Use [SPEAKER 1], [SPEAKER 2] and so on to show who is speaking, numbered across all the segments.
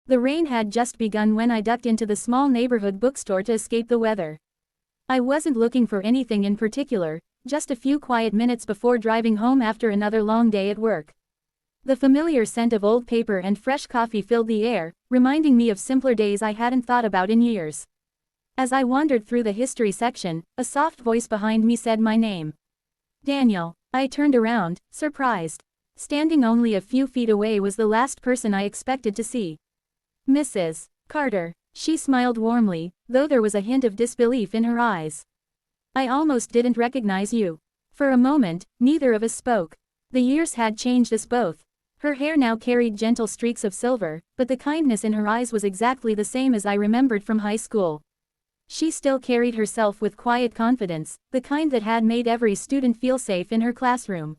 [SPEAKER 1] The rain had just begun when I ducked into the small neighborhood bookstore to escape the weather. I wasn't looking for anything in particular, just a few quiet minutes before driving home after another long day at work. The familiar scent of old paper and fresh coffee filled the air, reminding me of simpler days I hadn't thought about in years. As I wandered through the history section, a soft voice behind me said my name. Daniel. I turned around, surprised. Standing only a few feet away was the last person I expected to see. Mrs. Carter. She smiled warmly, though there was a hint of disbelief in her eyes. I almost didn't recognize you. For a moment, neither of us spoke. The years had changed us both. Her hair now carried gentle streaks of silver, but the kindness in her eyes was exactly the same as I remembered from high school. She still carried herself with quiet confidence, the kind that had made every student feel safe in her classroom.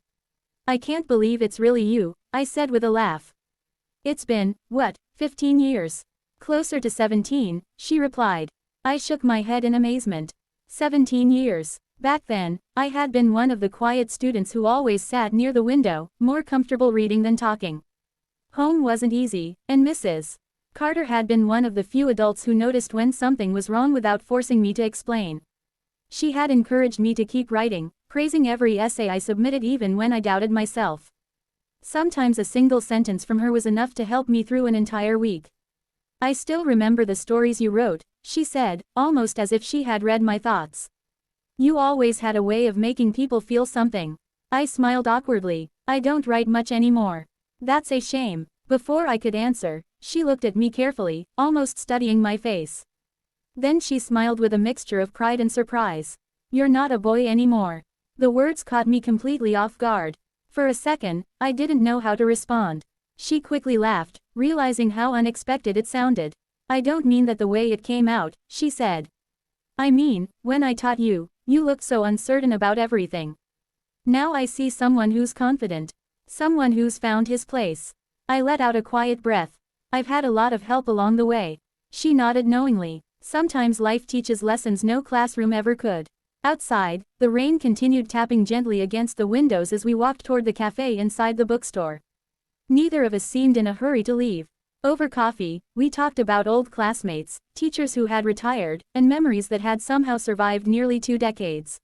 [SPEAKER 1] I can't believe it's really you, I said with a laugh. It's been, 15 years? Closer to 17, she replied. I shook my head in amazement. 17 years. Back then, I had been one of the quiet students who always sat near the window, more comfortable reading than talking. Home wasn't easy, and Mrs. Carter had been one of the few adults who noticed when something was wrong without forcing me to explain. She had encouraged me to keep writing, praising every essay I submitted even when I doubted myself. Sometimes a single sentence from her was enough to help me through an entire week. I still remember the stories you wrote, she said, almost as if she had read my thoughts. You always had a way of making people feel something. I smiled awkwardly. I don't write much anymore. That's a shame. Before I could answer, she looked at me carefully, almost studying my face. Then she smiled with a mixture of pride and surprise. You're not a boy anymore. The words caught me completely off guard. For a second, I didn't know how to respond. She quickly laughed, realizing how unexpected it sounded. I don't mean that the way it came out, she said. I mean, when I taught you, you looked so uncertain about everything. Now I see someone who's confident. Someone who's found his place. I let out a quiet breath. I've had a lot of help along the way. She nodded knowingly. Sometimes life teaches lessons no classroom ever could. Outside, the rain continued tapping gently against the windows as we walked toward the cafe inside the bookstore. Neither of us seemed in a hurry to leave. Over coffee, we talked about old classmates, teachers who had retired, and memories that had somehow survived nearly 2 decades.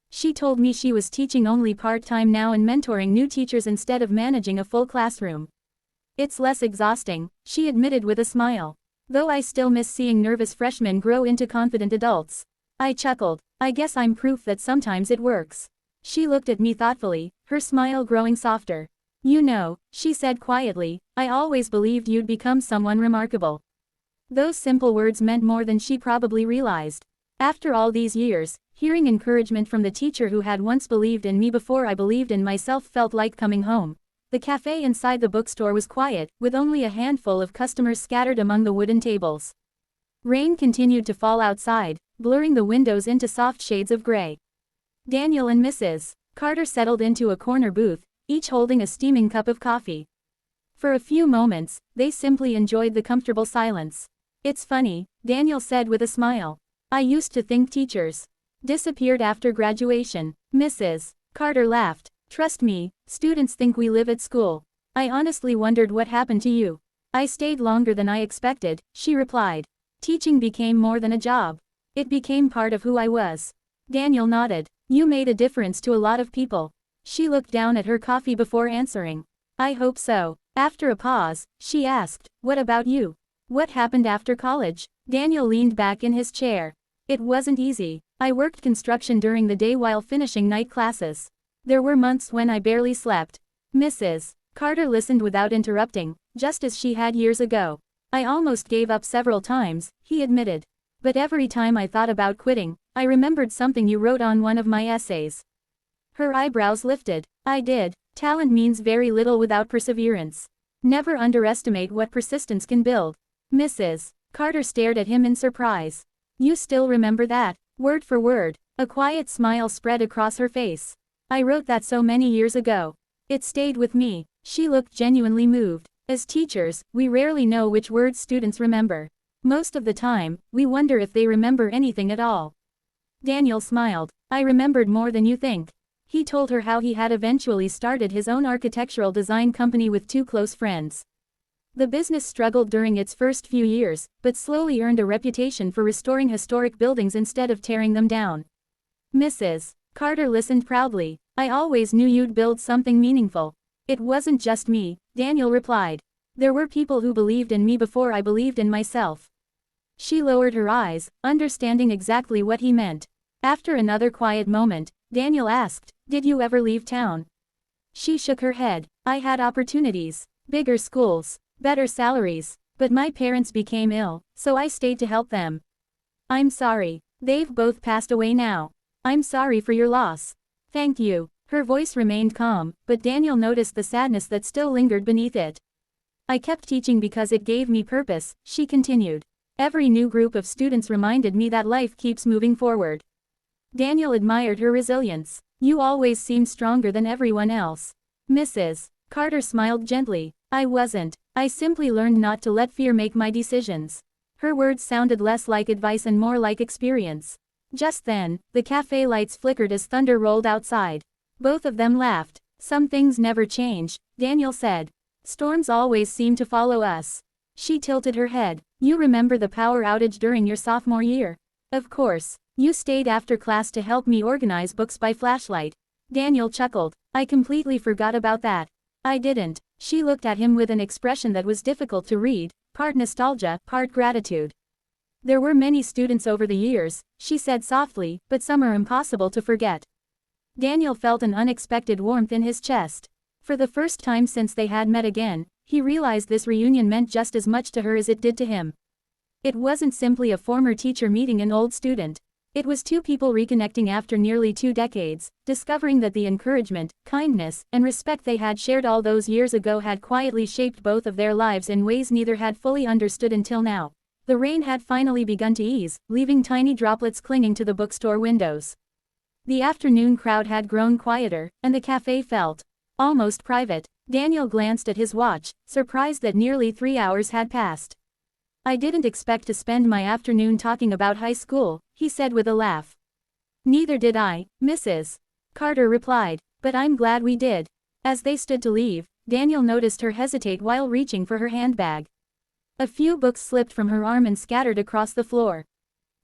[SPEAKER 1] She told me she was teaching only part-time now and mentoring new teachers instead of managing a full classroom. It's less exhausting, she admitted with a smile. Though I still miss seeing nervous freshmen grow into confident adults. I chuckled. I guess I'm proof that sometimes it works. She looked at me thoughtfully, her smile growing softer. You know, she said quietly, I always believed you'd become someone remarkable. Those simple words meant more than she probably realized. After all these years, hearing encouragement from the teacher who had once believed in me before I believed in myself felt like coming home. The cafe inside the bookstore was quiet, with only a handful of customers scattered among the wooden tables. Rain continued to fall outside, blurring the windows into soft shades of gray. Daniel and Mrs. Carter settled into a corner booth, each holding a steaming cup of coffee. For a few moments, they simply enjoyed the comfortable silence. It's funny, Daniel said with a smile. I used to think teachers disappeared after graduation. Mrs. Carter laughed. Trust me, students think we live at school. I honestly wondered what happened to you. I stayed longer than I expected, she replied. Teaching became more than a job. It became part of who I was. Daniel nodded. You made a difference to a lot of people. She looked down at her coffee before answering. I hope so. After a pause, she asked, what about you? What happened after college? Daniel leaned back in his chair. It wasn't easy. I worked construction during the day while finishing night classes. There were months when I barely slept. Mrs. Carter listened without interrupting, just as she had years ago. I almost gave up several times, he admitted. But every time I thought about quitting, I remembered something you wrote on one of my essays. Her eyebrows lifted. I did. Talent means very little without perseverance. Never underestimate what persistence can build. Mrs. Carter stared at him in surprise. You still remember that? Word for word. A quiet smile spread across her face. I wrote that so many years ago. It stayed with me. She looked genuinely moved. As teachers, we rarely know which words students remember. Most of the time, we wonder if they remember anything at all. Daniel smiled. I remembered more than you think. He told her how he had eventually started his own architectural design company with 2 close friends. The business struggled during its first few years, but slowly earned a reputation for restoring historic buildings instead of tearing them down. Mrs. Carter listened proudly. I always knew you'd build something meaningful. It wasn't just me, Daniel replied. There were people who believed in me before I believed in myself. She lowered her eyes, understanding exactly what he meant. After another quiet moment, Daniel asked, "Did you ever leave town?" She shook her head. I had opportunities. Bigger schools. Better salaries. But my parents became ill, so I stayed to help them. I'm sorry. They've both passed away now. I'm sorry for your loss. Thank you. Her voice remained calm, but Daniel noticed the sadness that still lingered beneath it. I kept teaching because it gave me purpose, she continued. Every new group of students reminded me that life keeps moving forward. Daniel admired her resilience. You always seem stronger than everyone else. Mrs. Carter smiled gently. I wasn't. I simply learned not to let fear make my decisions. Her words sounded less like advice and more like experience. Just then, the cafe lights flickered as thunder rolled outside. Both of them laughed. Some things never change, Daniel said. Storms always seem to follow us. She tilted her head. You remember the power outage during your sophomore year? Of course. You stayed after class to help me organize books by flashlight. Daniel chuckled. I completely forgot about that. I didn't. She looked at him with an expression that was difficult to read, part nostalgia, part gratitude. There were many students over the years, she said softly, but some are impossible to forget. Daniel felt an unexpected warmth in his chest. For the first time since they had met again, he realized this reunion meant just as much to her as it did to him. It wasn't simply a former teacher meeting an old student. It was two people reconnecting after nearly 2 decades, discovering that the encouragement, kindness, and respect they had shared all those years ago had quietly shaped both of their lives in ways neither had fully understood until now. The rain had finally begun to ease, leaving tiny droplets clinging to the bookstore windows. The afternoon crowd had grown quieter, and the cafe felt almost private. Daniel glanced at his watch, surprised that nearly 3 hours had passed. I didn't expect to spend my afternoon talking about high school, he said with a laugh. Neither did I, Mrs. Carter replied, but I'm glad we did. As they stood to leave, Daniel noticed her hesitate while reaching for her handbag. A few books slipped from her arm and scattered across the floor.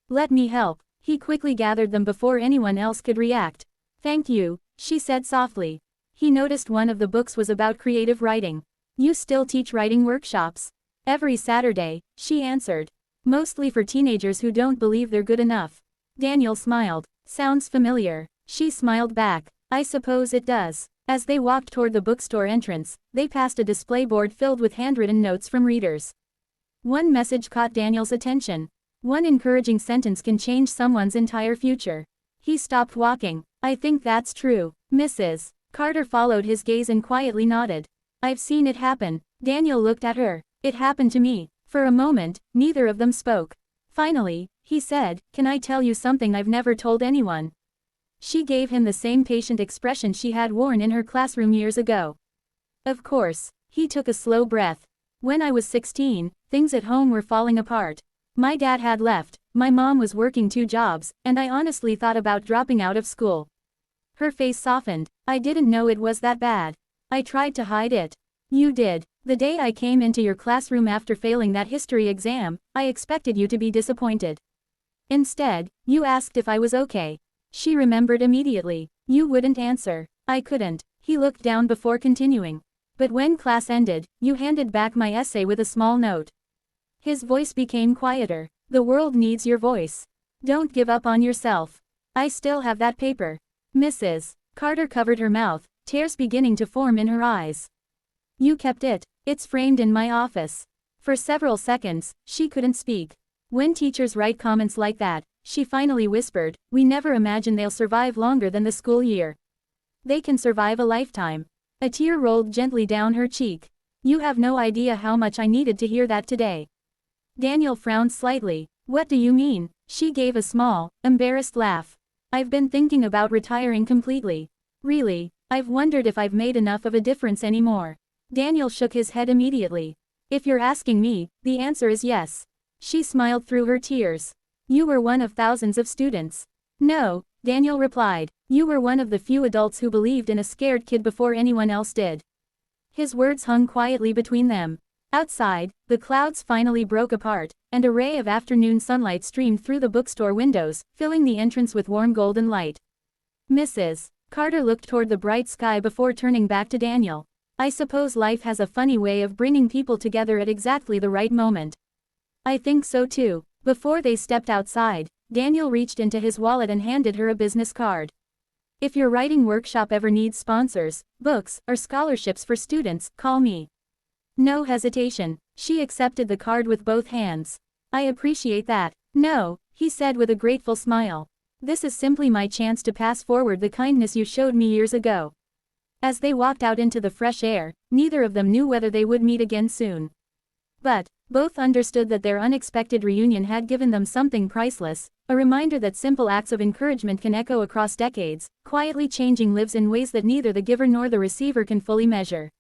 [SPEAKER 1] Let me help. He quickly gathered them before anyone else could react. Thank you, she said softly. He noticed one of the books was about creative writing. You still teach writing workshops? Every Saturday, she answered. Mostly for teenagers who don't believe they're good enough. Daniel smiled. Sounds familiar. She smiled back. I suppose it does. As they walked toward the bookstore entrance, they passed a display board filled with handwritten notes from readers. One message caught Daniel's attention. One encouraging sentence can change someone's entire future. He stopped walking. I think that's true. Mrs. Carter followed his gaze and quietly nodded. I've seen it happen. Daniel looked at her. It happened to me. For a moment, neither of them spoke. Finally, he said, can I tell you something I've never told anyone? She gave him the same patient expression she had worn in her classroom years ago. Of course. He took a slow breath. When I was 16, things at home were falling apart. My dad had left, my mom was working 2 jobs, and I honestly thought about dropping out of school. Her face softened. I didn't know it was that bad. I tried to hide it. You did. The day I came into your classroom after failing that history exam, I expected you to be disappointed. Instead, you asked if I was okay. She remembered immediately. You wouldn't answer. I couldn't. He looked down before continuing. But when class ended, you handed back my essay with a small note. His voice became quieter. The world needs your voice. Don't give up on yourself. I still have that paper. Mrs. Carter covered her mouth, tears beginning to form in her eyes. You kept it. It's framed in my office. For several seconds, she couldn't speak. When teachers write comments like that, she finally whispered, we never imagine they'll survive longer than the school year. They can survive a lifetime. A tear rolled gently down her cheek. You have no idea how much I needed to hear that today. Daniel frowned slightly. What do you mean? She gave a small, embarrassed laugh. I've been thinking about retiring completely. Really, I've wondered if I've made enough of a difference anymore. Daniel shook his head immediately. If you're asking me, the answer is yes. She smiled through her tears. You were one of thousands of students. No, Daniel replied. You were one of the few adults who believed in a scared kid before anyone else did. His words hung quietly between them. Outside, the clouds finally broke apart, and a ray of afternoon sunlight streamed through the bookstore windows, filling the entrance with warm golden light. Mrs. Carter looked toward the bright sky before turning back to Daniel. I suppose life has a funny way of bringing people together at exactly the right moment. I think so too. Before they stepped outside, Daniel reached into his wallet and handed her a business card. If your writing workshop ever needs sponsors, books, or scholarships for students, call me. No hesitation. She accepted the card with both hands. I appreciate that. No, he said with a grateful smile. This is simply my chance to pass forward the kindness you showed me years ago. As they walked out into the fresh air, neither of them knew whether they would meet again soon. But both understood that their unexpected reunion had given them something priceless, a reminder that simple acts of encouragement can echo across decades, quietly changing lives in ways that neither the giver nor the receiver can fully measure.